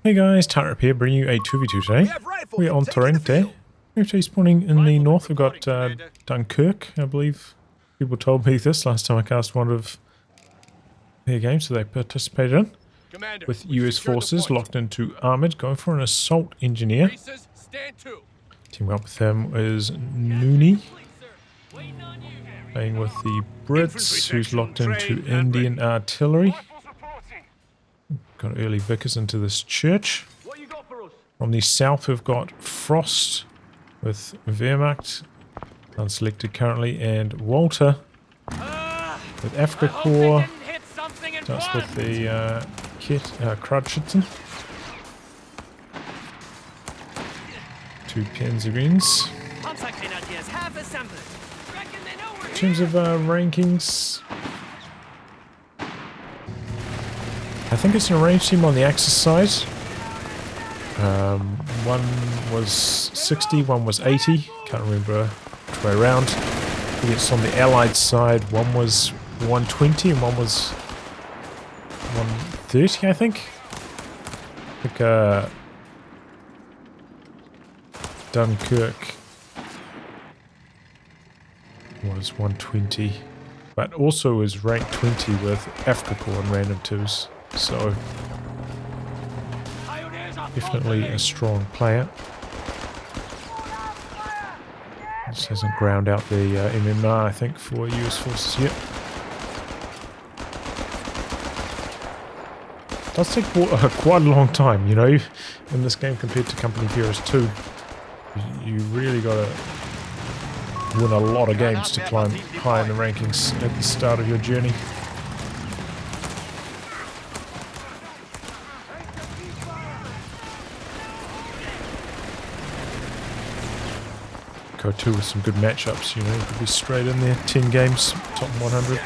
Hey guys, Tightrope here, bringing you a 2v2 today. We're on Torrente. We're actually spawning in the north. We've got Dunkerque, I believe. People told me this last time I cast one of their games that they participated in. With US forces locked into armoured, going for an assault engineer. Teaming up with him is Noony. Playing with the Brits, who's locked into Indian artillery. Got early Vickers into this church. From the south we've got Frost with Wehrmacht, unselected currently, and Walther with Afrika Korps. Starts with the Krudschützen. Two Panzerings. In terms of rankings, I think it's an arranged team on the Axis side. One was 60, one was 80. Can't remember which way around. I think it's on the Allied side. One was 120 and one was 130, I think. I think Dunkerque was 120, but also is ranked 20 with Afrika Korps and random twos. So, definitely a strong player. Just hasn't ground out the MMR, I think, for US forces yet. Does take quite a long time, you know, in this game compared to Company Heroes 2. You really gotta win a lot of games to climb high in the rankings at the start of your journey. Go 2 with some good matchups, you know, you could be straight in there, 10 games, top 100.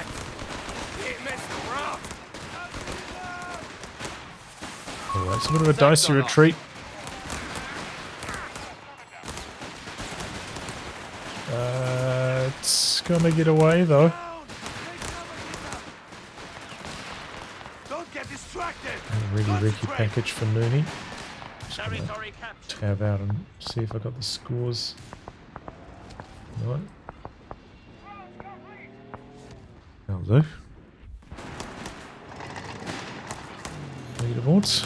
Alright, it's a bit of a dicey retreat. It's gonna get away though. A really ricky package for Noony. Just gonna tab out and see if I got the scores. Right. That'll do. Leaderboards.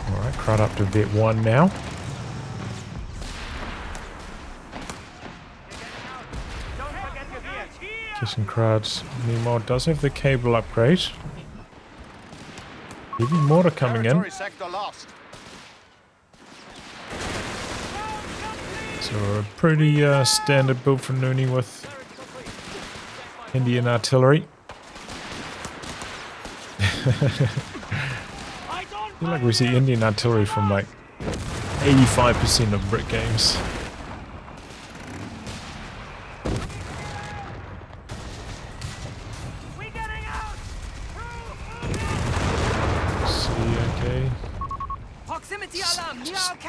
Alright, crowd up to Vet 1 now. Kissing crowds. Meanwhile, does have the cable upgrade. Heavy mortar coming in. So a pretty standard build for Noony with Indian artillery. I feel like we see Indian artillery from like 85% of Brit games.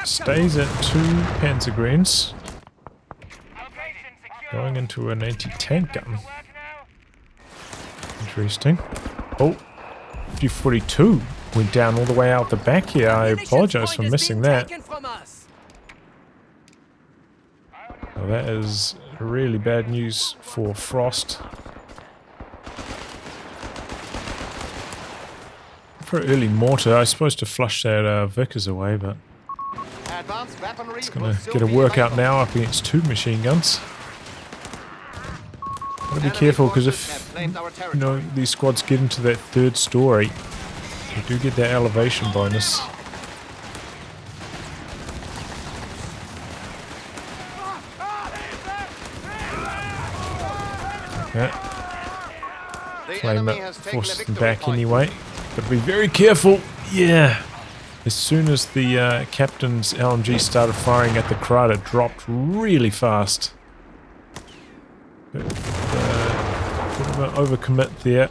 Stays at 2 Panzergreens. Going into an anti-tank gun. Interesting. Oh, G42 went down all the way out the back here. I apologize for missing that. Well, that is really bad news for Frost. For early mortar, I was supposed to flush that Vickers away, but it's gonna get a workout now up against 2 machine guns. Gotta be careful because if you know these squads get into that 3rd story, you do get that elevation bonus. Okay. Flame it forces them back anyway. Gotta be very careful. Yeah. As soon as the captain's LMG started firing at the crowd, it dropped really fast. Bit of an overcommit there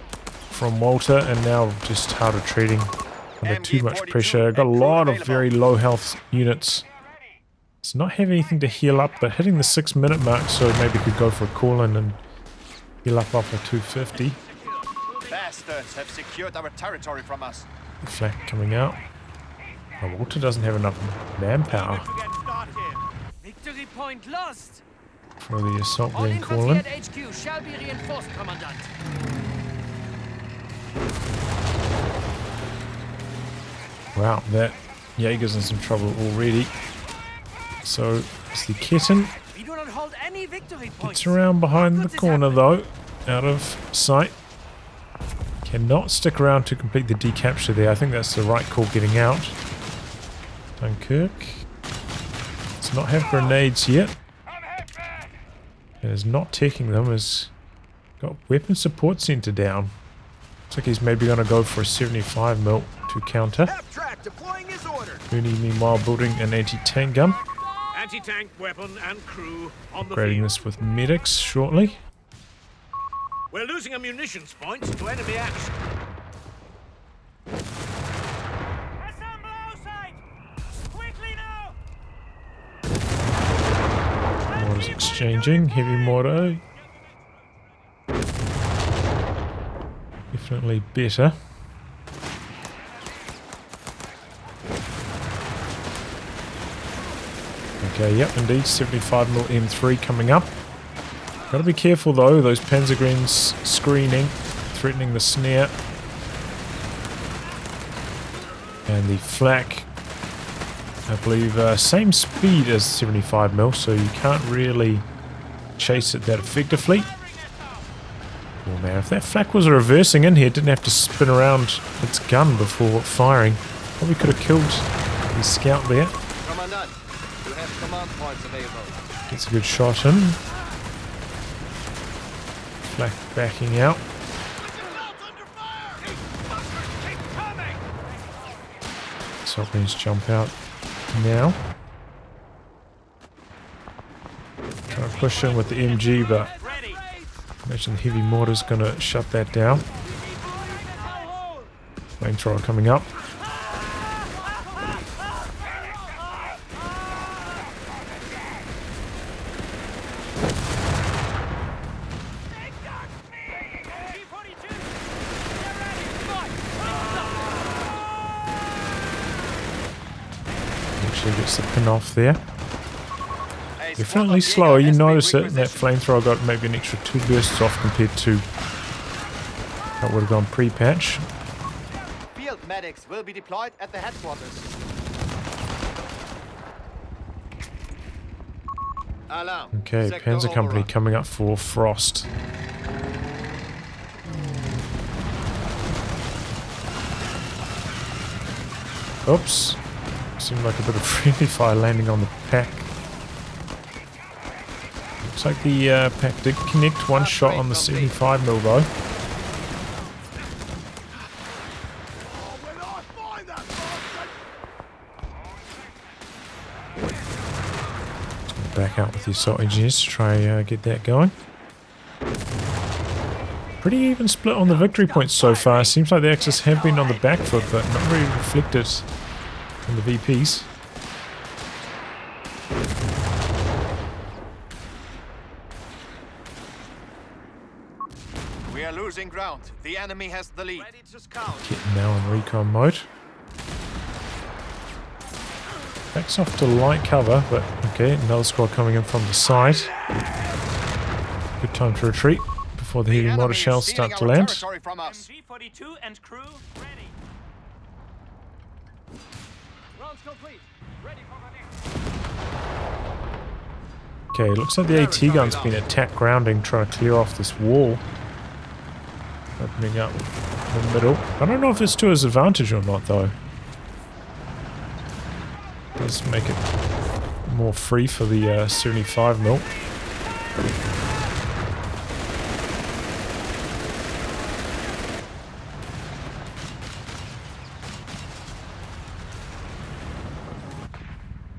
from Walther, and now just hard retreating under too much pressure. Got a lot of very low health units Does not have anything to heal up, but hitting the 6-minute mark, so maybe could go for a call-in and heal up off a 250. Bastards have secured our territory from us. The flak coming out. Oh, Walther doesn't have enough manpower Victory point lost. for the assault All being infantry called in. at HQ shall be reinforced, Commandant. Wow, that Jaeger's in some trouble already. So, it's the kitten. We do not hold any victory points. Gets around behind How the could this corner happen? though, out of sight. Cannot stick around to complete the decapture there. I think that's the right call getting out. Dunkerque. Does not have grenades yet. And is not taking them. Has got weapon support center down. Looks like he's maybe going to go for a 75mm to counter. Noony meanwhile building an anti-tank gun. Anti-tank weapon and crew on the Upgrading field. this with medics shortly. We're losing a munitions point to enemy action. Assemble outside! Quickly now! Mortars exchanging. Heavy mortar. Definitely better. Okay, yep, indeed. 75mm M3 coming up. Gotta be careful though, those Panzergren's screening, threatening the snare. And the flak, I believe, same speed as 75mm, so you can't really chase it that effectively. Oh man, if that flak was reversing in here, it didn't have to spin around its gun before firing. Probably could have killed the scout there. Commandant, you have command points available. Gets a good shot in. Flak backing out. Sovereigns jump out now. Trying to push in with the MG, but imagine the heavy mortar's going to shut that down. Flamethrower coming up. Actually gets the pin off there. Definitely slower, you notice it. That flamethrower got maybe an extra 2 bursts off compared to that would have gone pre-patch. Field medics will be deployed at the headquarters. Alarm. Okay, Sector Panzer Company overrun. coming up for Frost. Oops. Seemed like a bit of friendly fire landing on the pack. Looks like the pack did connect one shot on the 75mm though. Back out with the assault engineers to try get that going. Pretty even split on the victory points so far. Seems like the Axis have been on the back foot, but not really reflected on the VPs. We are losing ground. The enemy has the lead. Ready to scout. Getting now in recon mode. Backs off to light cover, but okay, another squad coming in from the side. Good time to retreat before the heavy enemy mortar is shells stealing start to our land. territory from us. MG42 and crew ready. Rounds complete. Ready for the next. Okay, looks like the AT gun's been attack grounding, trying to clear off this wall. Opening up the middle. I don't know if it's to his advantage or not though. Does make it more free for the 75mm.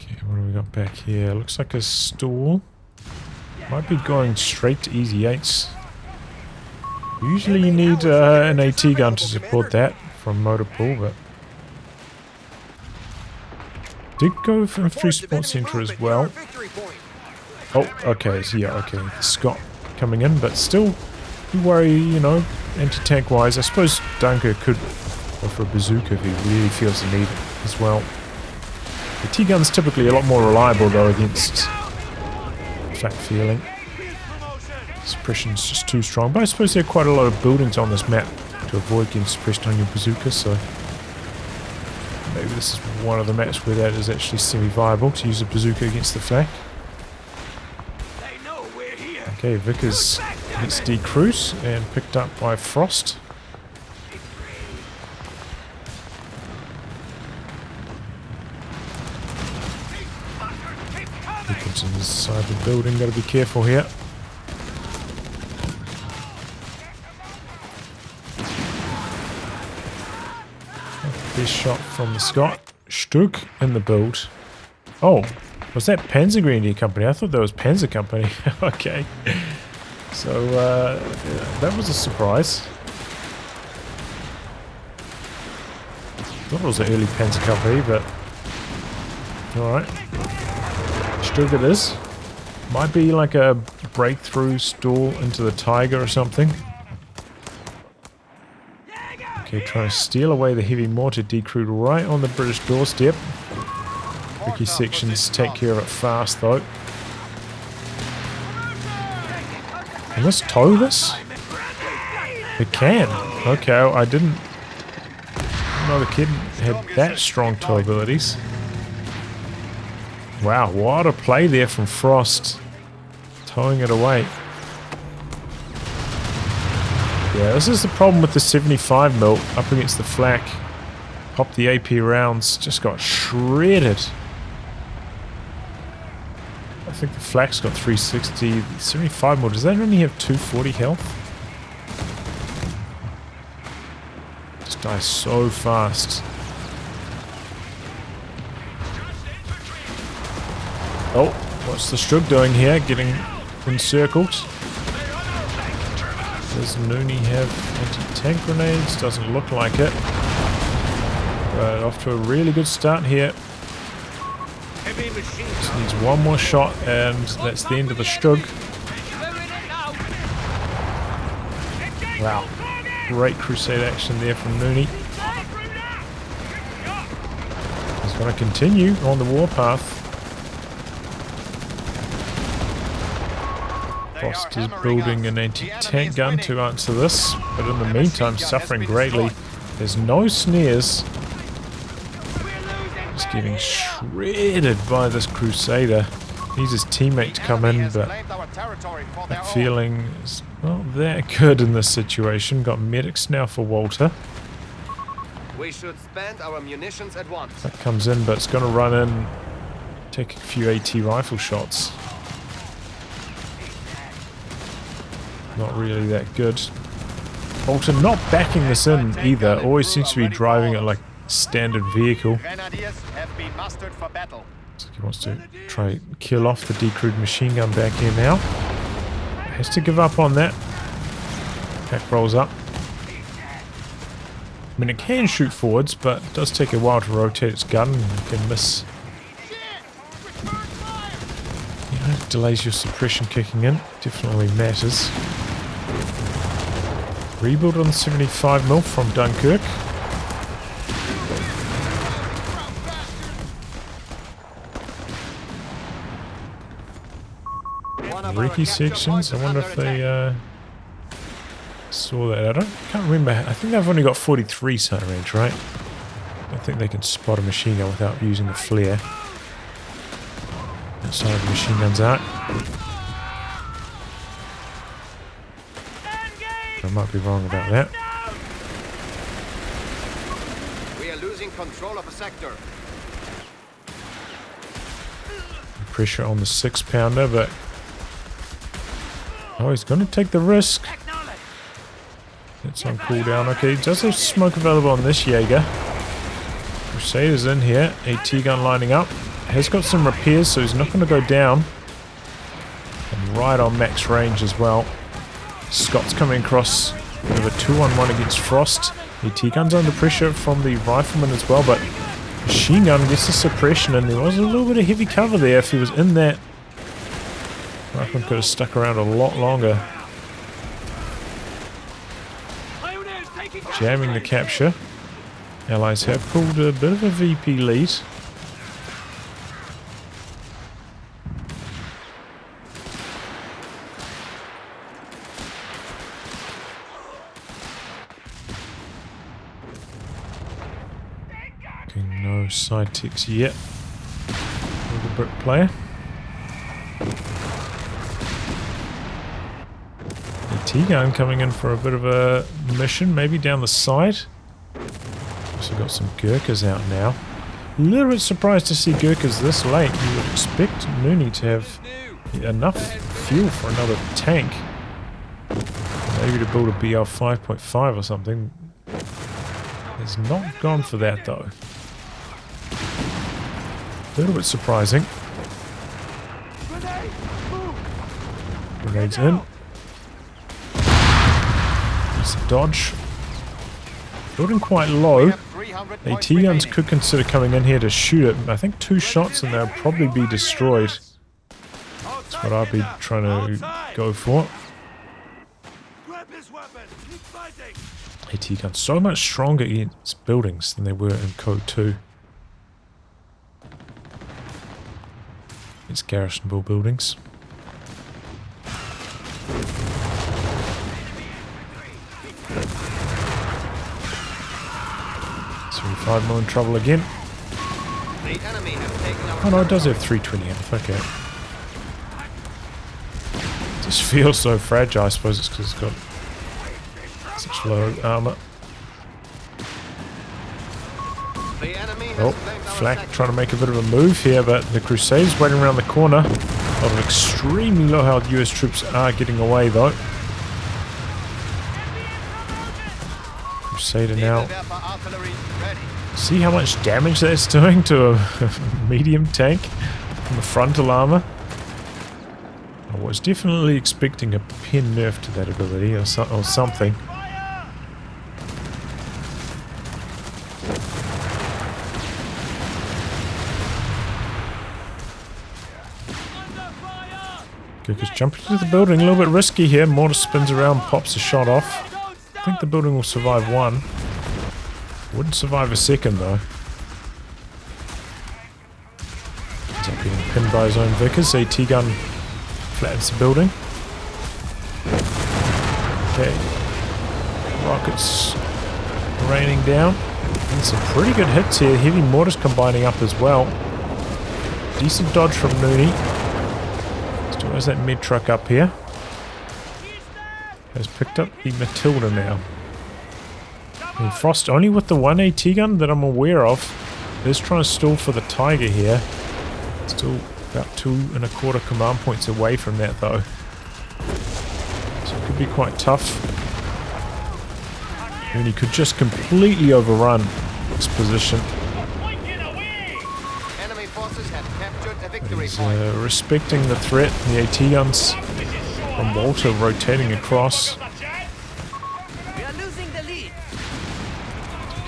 Okay, what do we got back here? Looks like a stall. Might be going straight to easy 8s. Usually you need an AT gun to support that from motor pool, but Did go for infantry support center as well. Oh, okay, so yeah, okay. Scott coming in, but still, you worry, you know, anti-tank wise. I suppose Dunkerque could go for a bazooka if he really feels the need as well. The T-gun's typically a lot more reliable though against flak feeling. Suppression's just too strong, but I suppose there are quite a lot of buildings on this map to avoid getting suppressed on your bazooka, so maybe this is one of the maps where that is actually semi-viable to use a bazooka against the flak. Okay, Vickers gets decruised and picked up by Frost. Beacons inside the building, gotta be careful here. Best shot from the Scott. Stug in the build. Oh, was that Panzer Grenadier Company? I thought that was Panzer Company. Okay. So, yeah, that was a surprise. Thought it was an early Panzer Company, but... Alright. Stug it is. Might be like a breakthrough stall into the Tiger or something. Okay, trying to steal away the heavy mortar decrewed right on the British doorstep. Tricky sections take care of it fast though. Can this tow this? It can. Okay, I didn't know the kid had that strong tow abilities. Wow, what a play there from Frost. Towing it away. Yeah, this is the problem with the 75 mil up against the flak. Pop the AP rounds, just got shredded. I think the flak's got 360. The 75 mil, does that only have 240 health? Just dies so fast. Oh, what's the Strug doing here? Getting encircled. Does Noony have anti-tank grenades? Doesn't look like it. But off to a really good start here. Just needs one more shot and that's the end of the Strug. Wow. Great crusade action there from Noony. He's going to continue on the warpath. Frost is building an anti-tank gun to answer this, but in the meantime suffering greatly. There's no snares. He's getting shredded by this Crusader. Needs his teammate to come in, but that feeling is not that good in this situation. Got medics now for Walther. We should spend our munitions at once. That comes in, but it's going to run in, take a few AT rifle shots. Not really that good. Walther not backing this in either. Always seems to be driving it like standard vehicle. So he wants to try kill off the decrewed machine gun back here now. Has to give up on that. Pack rolls up. I mean, it can shoot forwards, but it does take a while to rotate its gun and you can miss. You know, it delays your suppression kicking in. Definitely matters. Rebuild on the 75mm from Dunkerque. Reiki sections, I wonder if they saw that. I can't remember. I think they've only got 43 sight range, right? I think they can spot a machine gun without using the flare. Outside of the machine guns out. I might be wrong about that. We are losing control of a sector. Pressure on the 6-pounder, but oh, he's going to take the risk. It's on cooldown. Okay, he does have smoke available on this Jaeger. Crusader's in here. AT gun lining up. Has got some repairs, so he's not going to go down. And right on max range as well. Scott's coming across. Bit of a 2-on-1 against Frost. AT gun's under pressure from the rifleman as well, but Machine gun gets the suppression, and there was a little bit of heavy cover there. If he was in that, Rifleman could have stuck around a lot longer. Jamming the capture. Allies have pulled a bit of a VP lead. Okay, no side ticks yet. With the brick player. T-gun coming in for a bit of a mission, maybe down the side. Also got some Gurkhas out now. A little bit surprised to see Gurkhas this late. You would expect Noony to have enough fuel for another tank. Maybe to build a BL 5.5 or something. He's not gone for that though. A little bit surprising. Grenades in. Dodge. Building quite low. AT guns could consider coming in here to shoot it. I think 2 shots and they'll probably be destroyed. That's what I'll be trying to go for. AT guns so much stronger against buildings than they were in Code 2. It's garrisonable buildings. $5 more in trouble again. Oh no, it does have 320 amp, okay. It just feels so fragile, I suppose it's because it's got such low armor. Oh, Flak trying to make a bit of a move here, but the Crusaders waiting around the corner. A lot of extremely low health US troops are getting away though. Crusader now. See how much damage that's doing to a medium tank from the frontal armor? I was definitely expecting a pen nerf to that ability or something. Gurkha's jumping into the building, a little bit risky here. Mortar spins around, pops a shot off. I think the building will survive one. Wouldn't survive a second though. Ends up getting pinned by his own Vickers. AT gun flattens the building. Okay. Rockets raining down. And some pretty good hits here. Heavy mortars combining up as well. Decent dodge from Noony. Still has that med truck up here. Has picked up the Matilda now. And Frost only with the 1 AT gun that I'm aware of is trying to stall for the Tiger here. Still about 2.25 command points away from that though. So it could be quite tough. And he could just completely overrun this position. He's respecting the threat. The AT guns from Walther rotating across.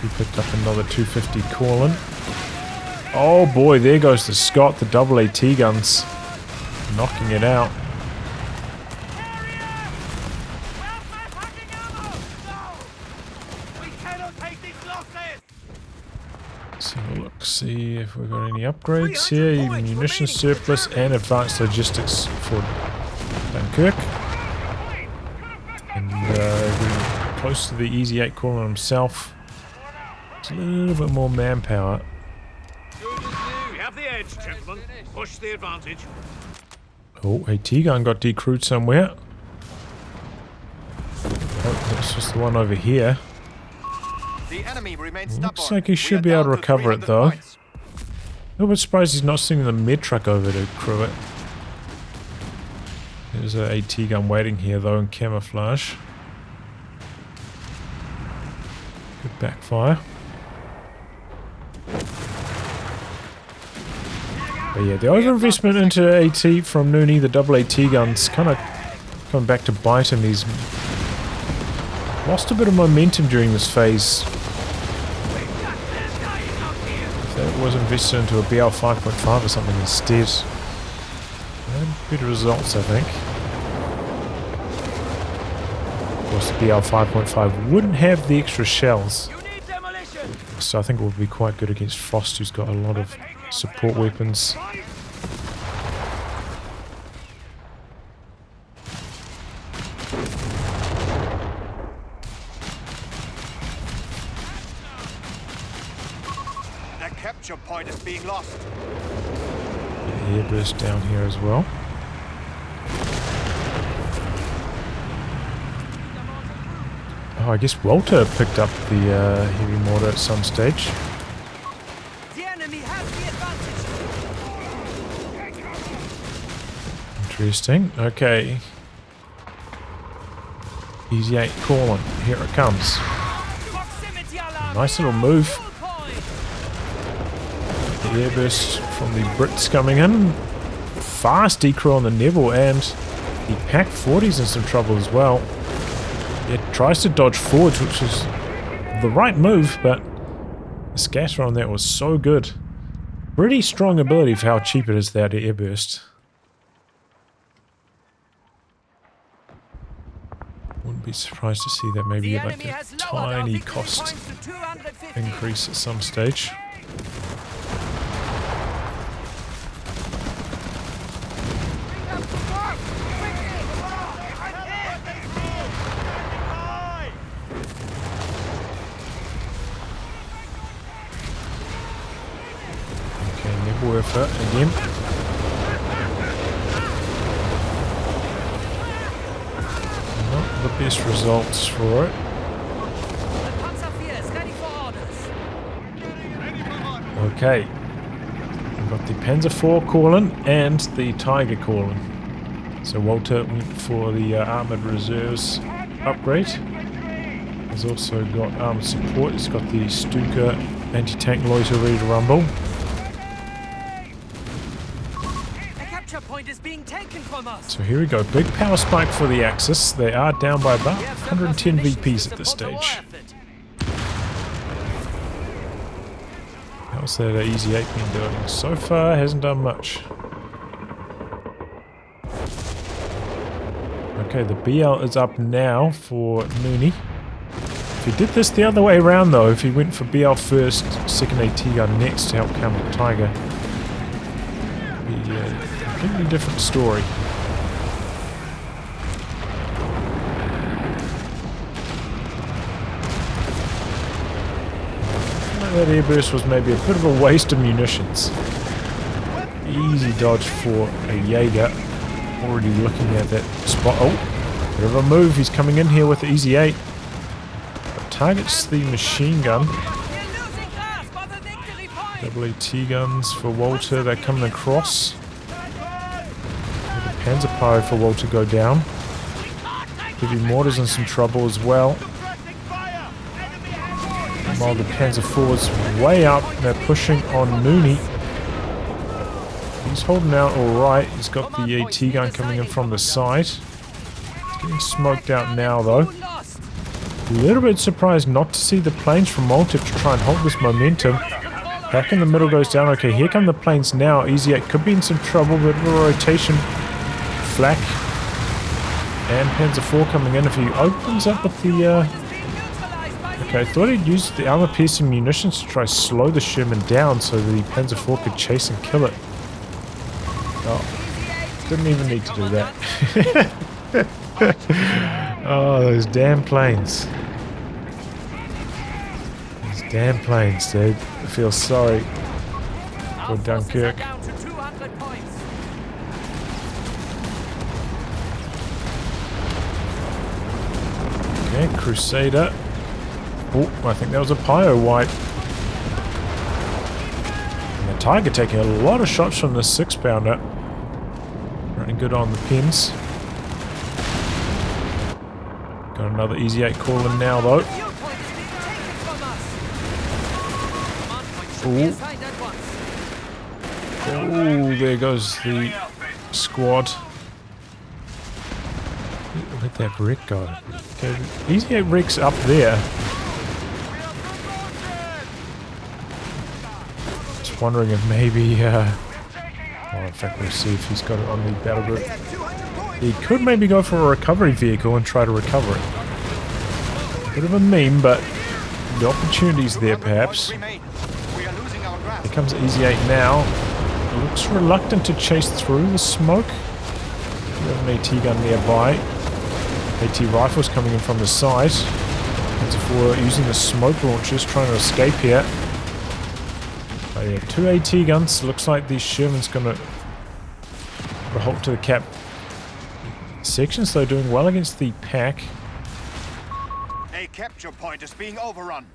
He picked up another 250 call-in. Oh boy, there goes the Scott, the double AT guns. Knocking it out. Let's have a look, see if we've got any upgrades here. Munition surplus and advanced logistics for Dunkerque. And getting close to the easy 8 call-in himself. A little bit more manpower. You have the edge, gentlemen. Push the advantage. Oh, AT gun got decrewed somewhere. Oh, that's just the one over here. The enemy remains Looks like he should be able to recover it though. A little bit surprised he's not sending the med truck over to crew it. There's an AT gun waiting here though in camouflage. Good backfire. But yeah, the overinvestment into AT from Noony, the double AT guns, kind of coming back to bite him. He's lost a bit of momentum during this phase. If it was invested into a BL 5.5 or something instead. And better results, I think. Of course, the BL 5.5 wouldn't have the extra shells. So I think it would be quite good against Frost, who's got a lot of support weapons. The capture point is being lost. Airburst down here as well. Oh, I guess Walther picked up the heavy mortar at some stage. The enemy has the advantage. Interesting. Okay. Easy 8 calling. Here it comes. Proximity alarm. Nice little move. Full point. The airburst from the Brits coming in. Fast decrew on the Neville, and the Pack 40's in some trouble as well. It tries to dodge forwards, which is the right move, but the scatter on that was so good. Pretty strong ability for how cheap it is there to airburst. Wouldn't be surprised to see that maybe The like enemy a has lowered our tiny victory cost points to 250. increase at some stage. Okay, never worth it again. Not the best results for it. The Panzer IV is ready for orders. Okay. We've got the Panzer IV calling and the Tiger calling. So Walther went for the Armoured Reserves upgrade. He's also got armoured support. He's got the Stuka anti-tank loiter ready to rumble. A capture point is being taken from us. So here we go. Big power spike for the Axis. They are down by about 110 VPs at this stage. How's that Easy 8 been doing? So far, hasn't done much. Okay, the BL is up now for Noony. If he did this the other way around though, if he went for BL first, second AT gun next to help counter the Tiger, it'd be a completely different story. That airburst was maybe a bit of a waste of munitions. Easy dodge for a Jaeger. Already looking at that spot. Oh, bit of a move. He's coming in here with the Easy 8. Targets the machine gun. WAT guns for Walther. They're coming across. The Panzer Pyro for Walther go down. Heavy mortars in some trouble as well. While the Panzer IV's way up, they're pushing on Noony. He's holding out alright. He's got the AT gun coming in from the side. He's getting smoked out now though. A little bit surprised not to see the planes from Walther to try and hold this momentum. Back in the middle goes down. Okay, here come the planes now. Easy 8 could be in some trouble, bit of a rotation. Flak. And Panzer IV coming in. If he opens up with the... Okay, I thought he'd use the armor-piercing munitions to try to slow the Sherman down so the Panzer IV could chase and kill it. Oh, didn't even need to do that. Oh, those damn planes. Those damn planes, dude. I feel sorry for Dunkerque. Okay, Crusader. Oh, I think that was a Pyro wipe. And the Tiger taking a lot of shots from the 6-pounder. Running good on the pins. Got another Easy 8 calling now though. Ooh. Oh, there goes the squad. Let that wreck go. Okay, Easy 8 wreck's up there. wondering if maybe, well, in fact, we'll see if he's got it on the battle group. He could maybe go for a recovery vehicle and try to recover it. Bit of a meme, but the opportunity's there, perhaps. Here comes Easy 8 now. Looks reluctant to chase through the smoke. We have an AT gun nearby. AT rifles coming in from the side. As if we're using the smoke launchers, trying to escape here. Oh yeah, 2 AT guns. Looks like the Sherman's gonna put a halt to the cap sections, though doing well against the pack. A capture point is being overrun.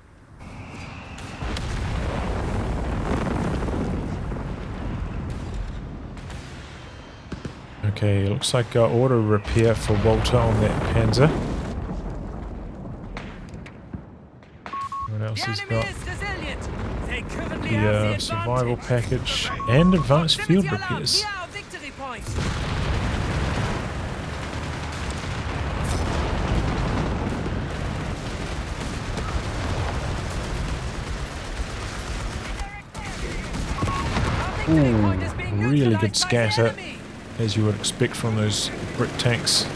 Okay, looks like auto repair for Walther on that Panzer. What else has got? The survival package and advanced field repairs. Ooh, really good scatter, as you would expect from those Brit tanks.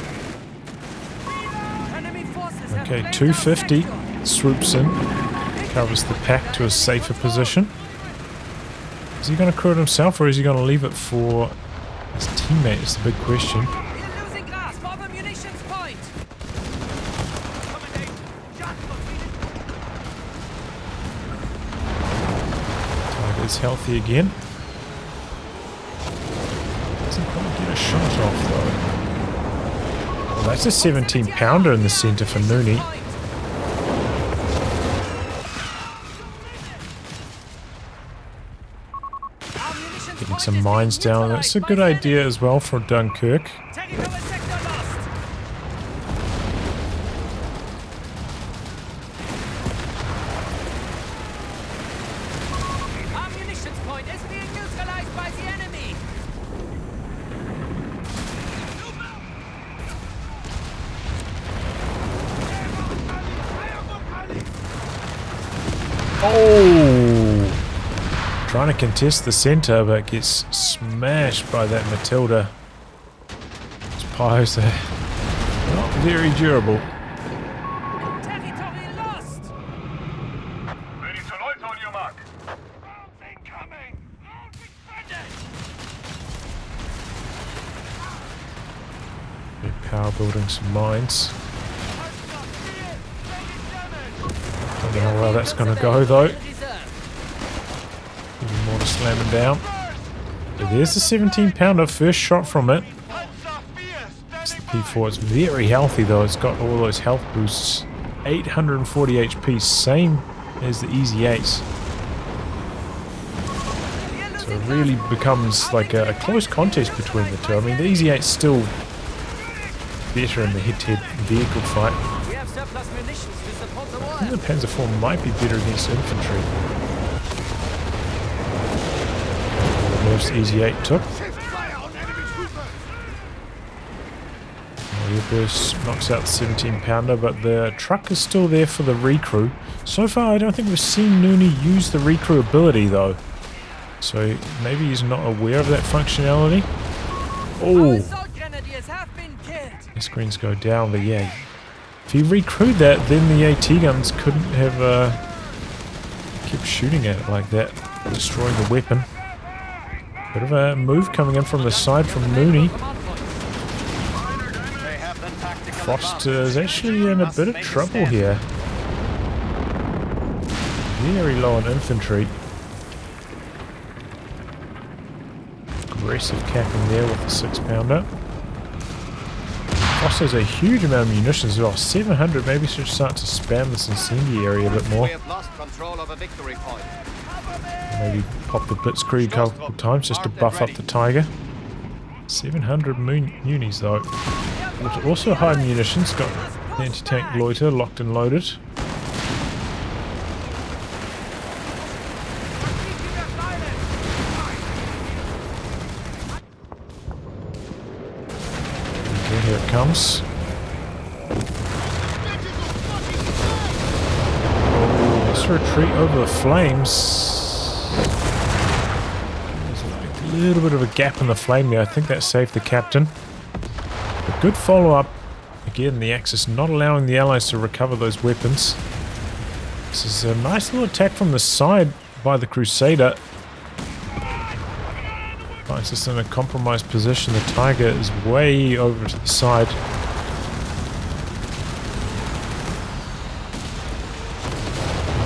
Okay, 250 swoops in, covers the pack to a safer position. Is he going to crew it himself, or is he going to leave it for his teammate? Is the big question. Target's healthy again. Doesn't quite get a shot off though. Well, that's a 17 pounder in the centre for Noony. Getting some mines down. That's a good idea as well for Dunkerque. Oh! Trying to contest the center, but gets smashed by that Matilda. Those pies are not very durable. Territory lost. Ready to light on your mark. Bombs incoming. Bombs expended. They're power building some mines. Don't know how well that's going to go though. Even more to slam him down. So there's the 17 pounder, first shot from it. It's the P4. It's very healthy though. It's got all those health boosts. 840 HP, same as the Easy 8. So it really becomes like a close contest between the two. I mean, the Easy 8's still better in the head-to-head vehicle fight. We have surplus munitions to support the I war. think the Panzer IV might be better against infantry. The most Easy 8 took. The burst knocks out the 17 pounder, but the truck is still there for the recrew. So far, I don't think we've seen Noony use the recrew ability though. So maybe he's not aware of that functionality. Oh! The screens go down, but yeah. If he recrewed that, then the AT guns couldn't have kept shooting at it like that, destroying the weapon. Bit of a move coming in from the side from Noony. Frost is actually in a bit of trouble here. Very low on infantry. Aggressive capping there with the 6 pounder. Frost has a huge amount of munitions as well. 700, maybe should start to spam this incendiary a bit more. We have lost control of a victory point. Maybe pop the blitzkrieg a couple of times just to buff up the Tiger. 700 unis though. Also high munitions, got anti-tank loiter locked and loaded. Okay, here it comes. Oh, let's retreat over the flames. little bit of a gap in the flame there. I think that saved the captain. A good follow-up. Again, the Axis not allowing the Allies to recover those weapons. This is a nice little attack from the side by the Crusader. Finds us in a compromised position. The Tiger is way over to the side.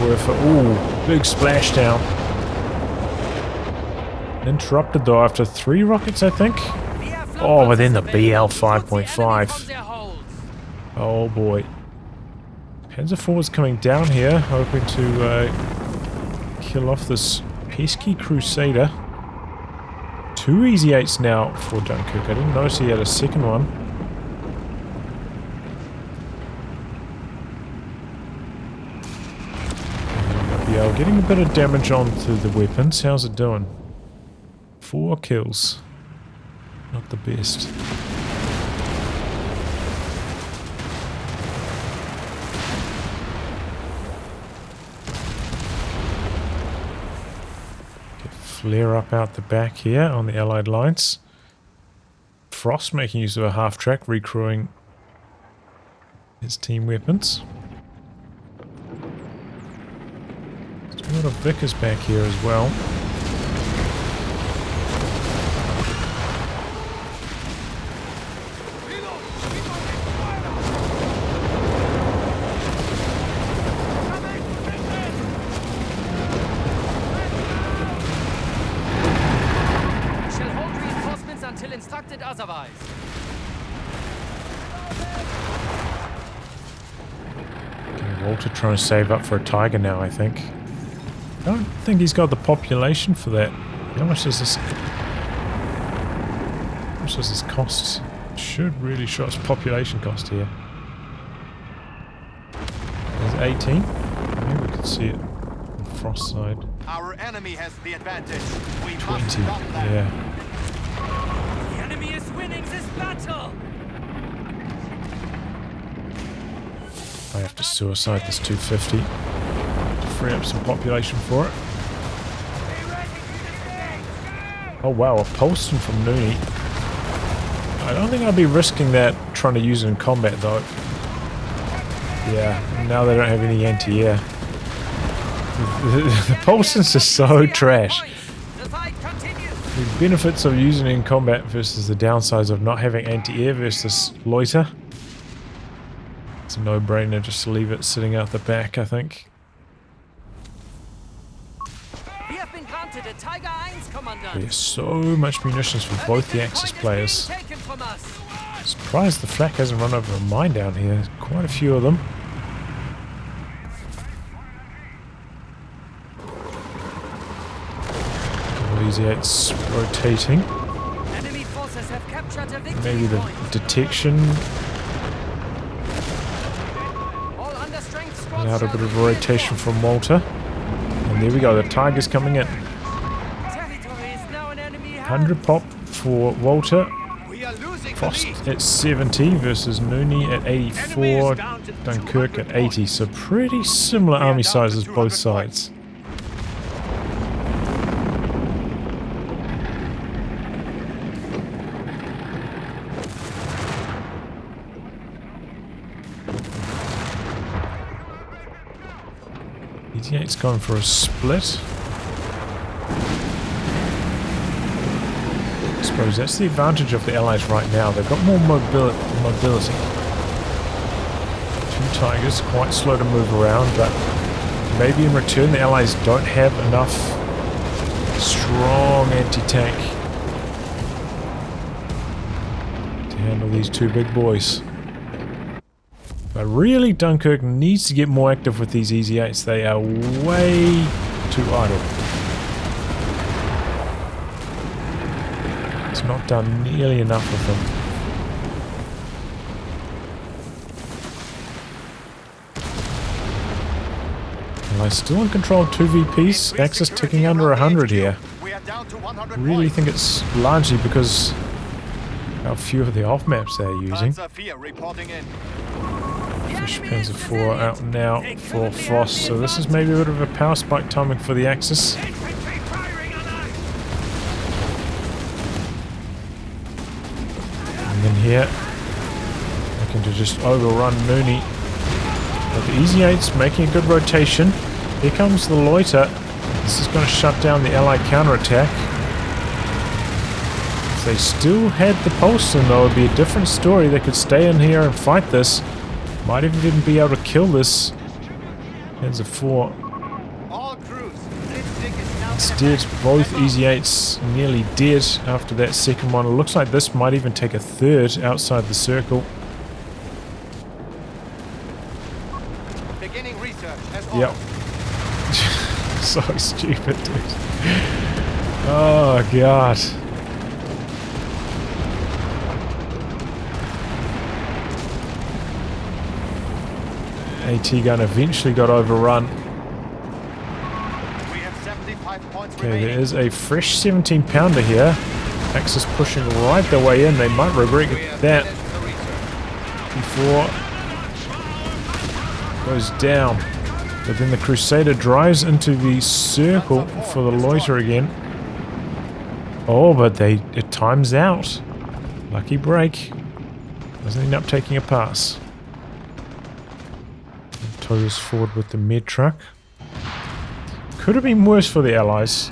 Ooh, big splashdown. Interrupted though after 3 rockets, I think. Oh, but then the BL 5.5. Oh boy. Panzer IV is coming down here, hoping to kill off this pesky Crusader. 2 Easy 8s now for Dunkirk. I didn't notice he had a second one. BL getting a bit of damage onto the weapons. How's it doing? 4 kills. Not the best. Flare up out the back here on the Allied lines. Frost making use of a half-track, recrewing his team weapons. Still got a Vickers back here as well. Walther trying to save up for a Tiger now, I think. I don't think he's got the population for that. How much does this... How much does this cost? Should really show us population cost here. There's 18. Maybe we can see it on the Frost side. Our enemy has the advantage. We 20. must stop them. Yeah. The enemy is winning this battle! I have to suicide this 250 to free up some population for it. Oh wow, a Polston from Noony. I don't think I'd be risking that trying to use it in combat though. Yeah, now they don't have any anti-air. The Polston's just so trash. The benefits of using it in combat versus the downsides of not having anti-air versus loiter. It's a no-brainer just to leave it sitting out the back, I think. We have been granted a Tiger 1 commandant. There's so much munitions for both the Axis players. Surprised the flak hasn't run over a mine down here. There's quite a few of them. Easy 8's rotating. Enemy forces have captured a victory Maybe the point. detection allowed a bit of a rotation from Walther. And there we go, the Tiger's coming in. 100 pop for Walther. Frost at 70 versus Noony at 84, Dunkirk at 80. So pretty similar army sizes both sides. It's going for a split. I suppose that's the advantage of the Allies right now. They've got more mobility. 2 Tigers, quite slow to move around, but maybe in return the Allies don't have enough strong anti-tank to handle these 2 big boys. But really, Dunkirk needs to get more active with these Easy 8s. They are way too idle. It's not done nearly enough with them. And I still in control of 2 VPs. Axis ticking under 100 here. Really think it's largely because how few of the off maps they're using. Panzer IV out now for Frost, so this is maybe a bit of a power spike timing for the Axis. And then here, looking to just overrun Noony. But the Easy 8's making a good rotation. Here comes the Loiter. This is going to shut down the Allied counterattack. If they still had the Polson, though, it would be a different story. They could stay in here and fight this. Might even be able to kill this. There's a 4. All crews, Blitzkrieg is now Instead, both Easy 8s nearly dead after that second one. It looks like this might even take a third outside the circle. beginning research as Yep. So stupid, dude. Oh, God. AT gun eventually got overrun. We have 75 points Okay, remaining. there is a fresh 17 pounder here. Axis pushing right their way in. They might regret that before it goes down. But then the Crusader drives into the circle for the Loiter again. Oh, but it times out. Lucky break. Doesn't end up taking a pass. Toes forward with the med truck. Could have been worse for the Allies.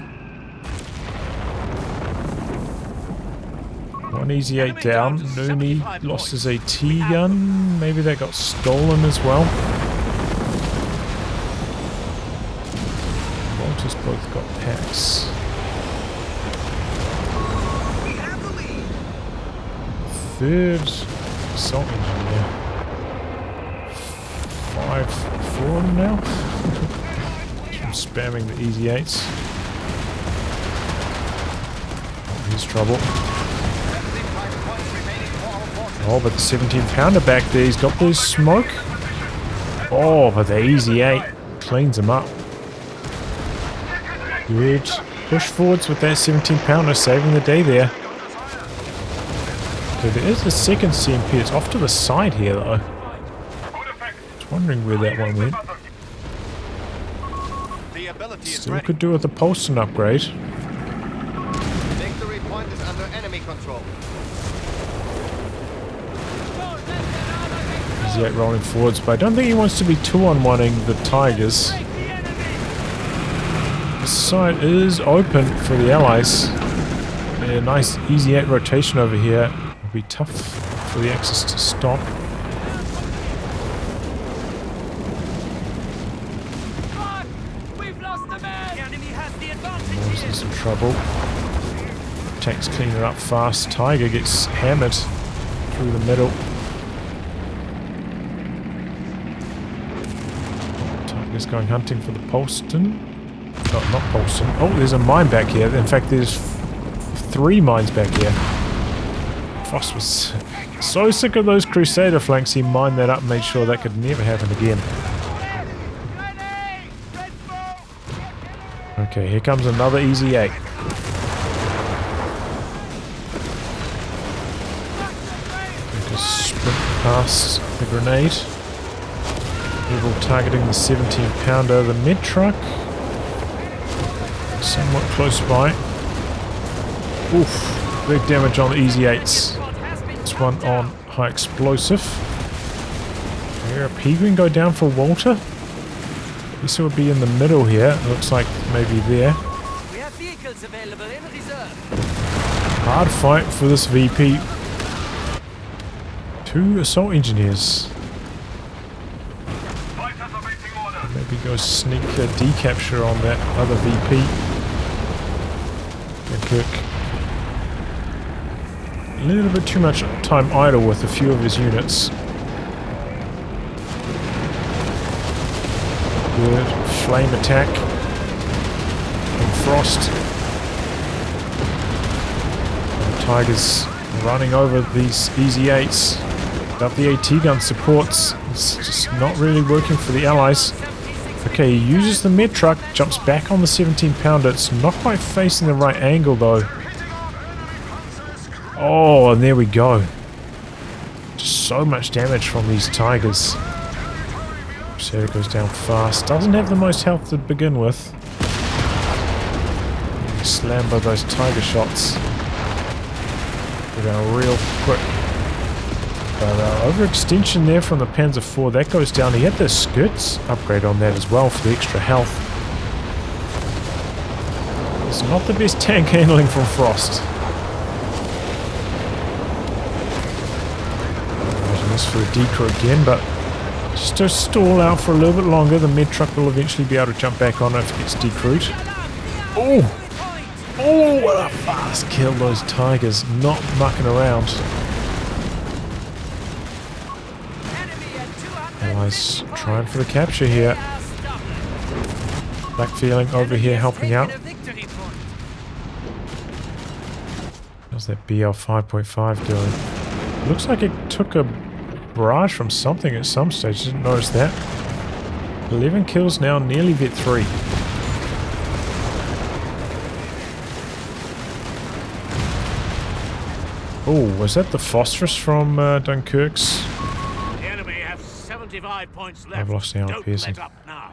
One Easy 8 down. Noony lost his AT gun. Maybe that got stolen as well. Walters both got packs. Third assault engineer. 5-4 now. I'm spamming the Easy 8s. Oh, here's trouble. Oh, but the 17 pounder back there, he's got the smoke. Oh, but the Easy 8 cleans him up. Good. Push forwards with that 17 pounder, saving the day there. Okay, there is a second CMP. It's off to the side here, though. Wondering where that one went. The ability is Still ready. could do with a Polson upgrade. Victory point is under enemy control. Easy 8 rolling forwards, but I don't think he wants to be 2-on-1ing the Tigers. This side is open for the Allies. A nice Easy 8 rotation over here. It'll be tough for the Axis to stop. Always in some trouble. Tanks cleaning up fast. Tiger gets hammered through the middle. Tiger's going hunting for the Polston. No, not Polston. Oh, there's a mine back here. In fact, there's 3 mines back here. Frost was so sick of those Crusader flanks, he mined that up and made sure that could never happen again. Okay, here comes another Easy 8. Just sprint past the grenade. Level targeting the 17 pounder. The mid truck. Somewhat close by. Oof. Big damage on the Easy 8s. This one on high explosive. Here, a Penguin go down for Walther. This will be in the middle here. Looks like maybe there. We have vehicles available in reserve. Hard fight for this VP. 2 assault engineers. Maybe go sneak a decapture on that other VP. Dunkerque. A little bit too much time idle with a few of his units. Good. Flame attack. And Frost. And Tigers running over these Easy 8s. Without the AT gun supports, it's just not really working for the Allies. Okay, he uses the med truck, jumps back on the 17 pounder. It's not quite facing the right angle though. Oh, and there we go. Just so much damage from these Tigers. Crusader goes down fast. Doesn't have the most health to begin with. Slammed by those Tiger shots. Go down real quick. But overextension there from the Panzer IV, that goes down. He had the skirts upgrade on that as well for the extra health. It's not the best tank handling from Frost. Imagine this for a decro again, but just to stall out for a little bit longer. The med truck will eventually be able to jump back on if it gets decrewed. Oh! Oh, what a fast kill, those Tigers. Not mucking around. Allies trying for the capture here. Black feeling over here helping out. How's that BL 5.5 doing? Looks like it took a barrage from something at some stage. Didn't notice that. 11 kills now, nearly vet 3. Oh, was that the phosphorus from Dunkerque's? The enemy have 75 points left. I've lost the armor Don't piercing. let up now.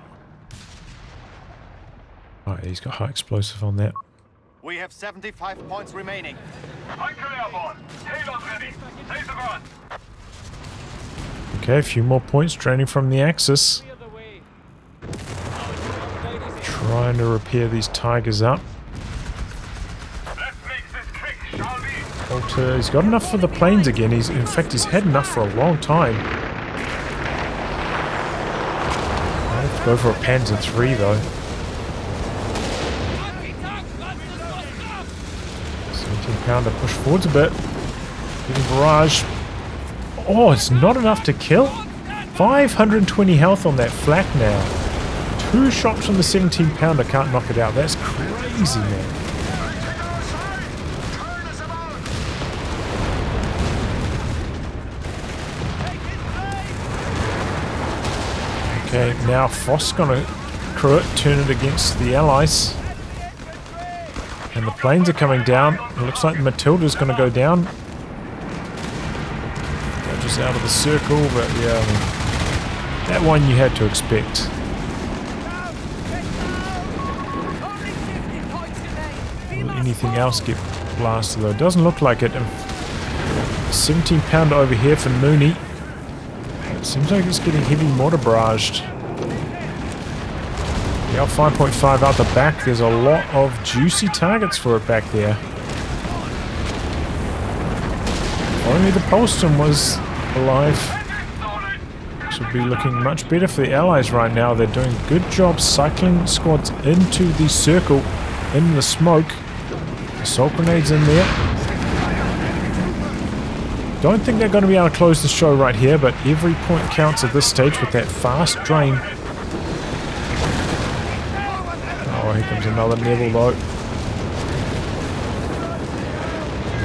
Oh, he's got high explosive on that. We have 75 points remaining. Okay, a few more points draining from the Axis. Trying to repair these Tigers up. Walther, he's got enough for the planes again. In fact, he's had enough for a long time. I'll have to go for a Panzer III though. 17-pounder, push forwards a bit. Getting barrage. Oh, it's not enough to kill. 520 health on that flak now. 2 shots from the 17-pounder can't knock it out. That's crazy, man. Okay, now Frost's gonna crew it, turn it against the Allies. And the planes are coming down. It looks like Matilda's gonna go down. Just out of the circle, but yeah, I mean, that one you had to expect. Will anything else get blasted though? It doesn't look like it. 17-pounder over here for Noony. It seems like it's getting heavy mortar barraged. The L5.5 out the back. There's a lot of juicy targets for it back there. Only the Polston was alive. This would be looking much better for the Allies right now. They're doing a good job cycling squads into the circle, in the smoke. Assault grenades in there. Don't think they're going to be able to close the show right here, but every point counts at this stage with that fast drain. Oh, here comes another Neville though.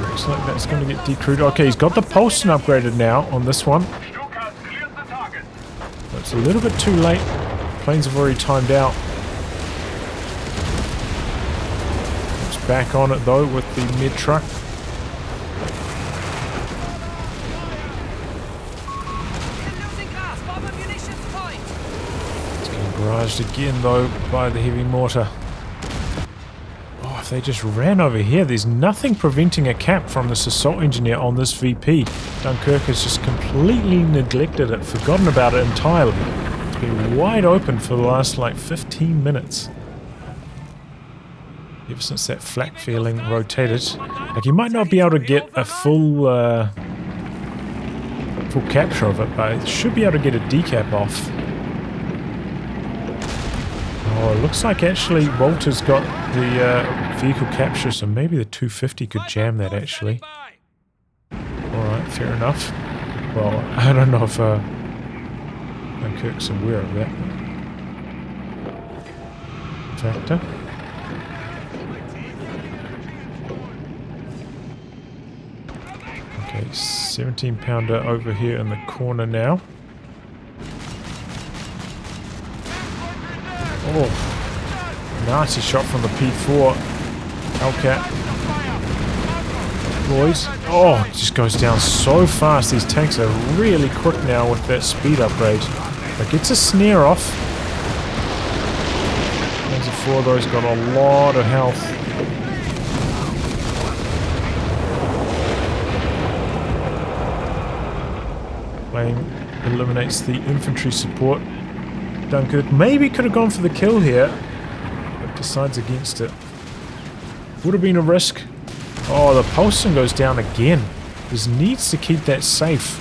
Looks like that's going to get decrewed. Okay, he's got the Polston upgraded now on this one. But it's a little bit too late. Planes have already timed out. It's back on it though with the mid truck. Barraged again though by the heavy mortar. Oh, if they just ran over here, there's nothing preventing a cap from this assault engineer on this VP. Dunkerque has just completely neglected it, forgotten about it entirely. It's been wide open for the last like 15 minutes. Ever since that flak feeling rotated. Like you might not be able to get a full capture of it, but it should be able to get a decap off. Oh, it looks like actually Walter's got the vehicle capture, so maybe the 250 could jam that actually. Alright, fair enough. Well, I don't know if Dunkerque's aware of that. Factor. Okay, 17-pounder over here in the corner now. Oh, nasty shot from the P4. Hellcat. Boys. Oh, it just goes down so fast. These tanks are really quick now with that speed upgrade. But gets a snare off. Panzer IV though's got a lot of health. Flame eliminates the infantry support. Dunkerque maybe could have gone for the kill here, but decides against it. Would have been a risk. Oh, the pulsing goes down again. Just needs to keep that safe.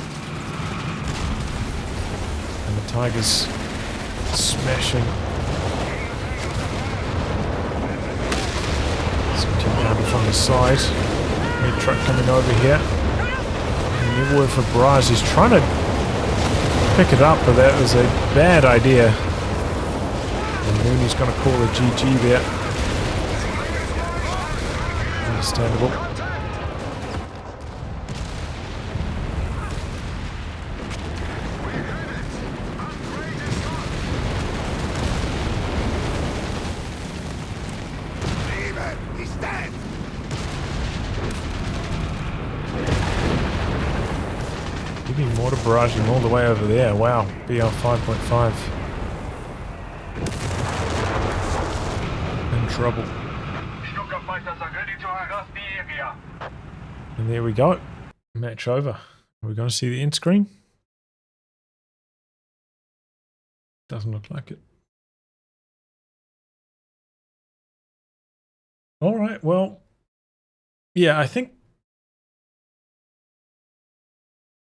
And the Tigers smashing. 17-pounder from the side. Head truck coming over here. And the Werfer barrage is trying to pick it up, but that was a bad idea. And Noony's going to call a GG there. Understandable. Giving mortar barraging all the way over there. Wow, BL 5.5. In trouble. And there we go. Match over. Are we going to see the end screen? Doesn't look like it. Alright, well, yeah, I think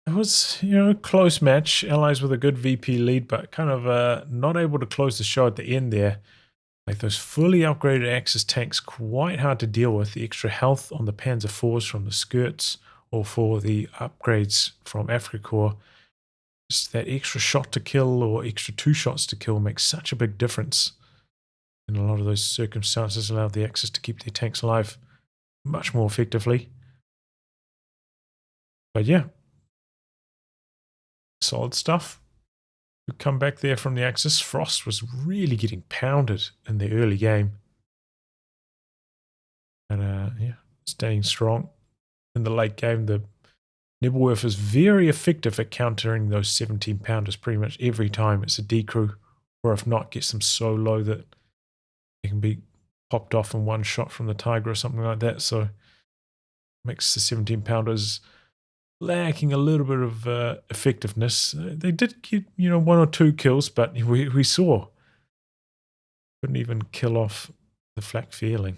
it was, you know, close match. Allies with a good VP lead, but kind of not able to close the show at the end there. Like those fully upgraded Axis tanks, quite hard to deal with. The extra health on the Panzer IVs from the skirts, or for the upgrades from Afrika Korps. Just that extra shot to kill, or extra 2 shots to kill, makes such a big difference. In a lot of those circumstances, allowed the Axis to keep their tanks alive much more effectively. But yeah, solid stuff. We come back there from the Axis. Frost was really getting pounded in the early game. And yeah, staying strong in the late game. The Nebelwerfer is very effective at countering those 17-pounders pretty much every time. It's a decrew, or if not, gets them so low that they can be popped off in one shot from the Tiger or something like that. So makes the 17-pounders lacking a little bit of effectiveness. They did get, you know, 1 or 2 kills, but we saw couldn't even kill off the flak feeling.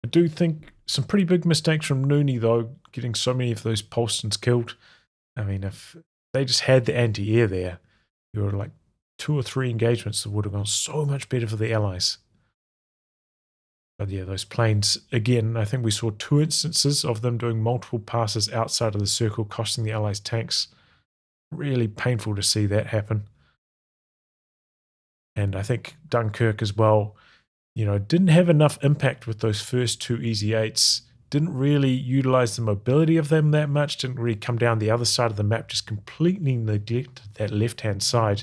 I do think some pretty big mistakes from Noony though, getting so many of those Polstons killed. I mean, if they just had the anti-air there, you were like 2 or 3 engagements that would have gone so much better for the Allies. But yeah, those planes, again, I think we saw 2 instances of them doing multiple passes outside of the circle, costing the Allies tanks. Really painful to see that happen. And I think Dunkerque as well, you know, didn't have enough impact with those first 2 Easy 8s. Didn't really utilize the mobility of them that much. Didn't really come down the other side of the map. Just completely neglected that left-hand side.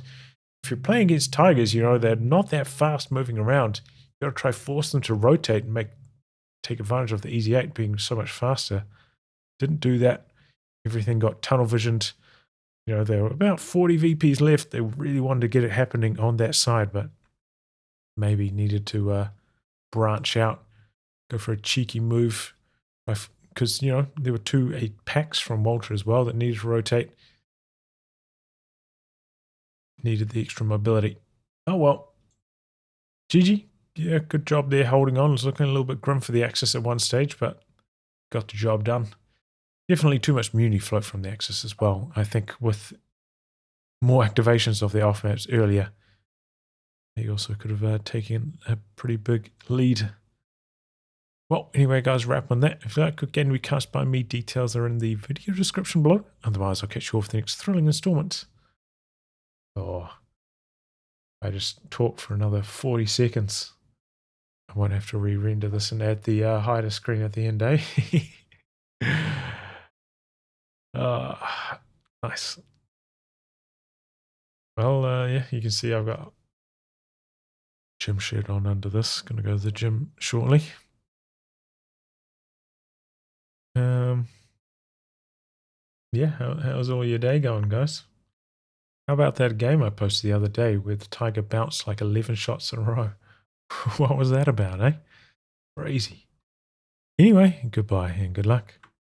If you're playing against Tigers, you know, they're not that fast moving around. You got to try force them to rotate and take advantage of the Easy 8 being so much faster. Didn't do that. Everything got tunnel visioned. You know, there were about 40 VPs left. They really wanted to get it happening on that side, but maybe needed to branch out, go for a cheeky move. Because, you know, there were 2 8 packs from Walther as well that needed to rotate. Needed the extra mobility. Oh well. GG. Yeah, good job there holding on. It was looking a little bit grim for the Axis at one stage, but got the job done. Definitely too much Muni float from the Axis as well. I think with more activations of the alpha maps earlier, he also could have taken a pretty big lead. Well, anyway, guys, wrap on that. If you like, again, recast by me, details are in the video description below. Otherwise, I'll catch you all for the next thrilling installment. Oh, I just talked for another 40 seconds. I won't have to re-render this and add the hider screen at the end, eh? Nice. Well, yeah, you can see I've got gym shirt on under this. Gonna go to the gym shortly. Yeah, how's all your day going, guys? How about that game I posted the other day where the Tiger bounced like 11 shots in a row? What was that about, eh? Crazy. Anyway, goodbye and good luck.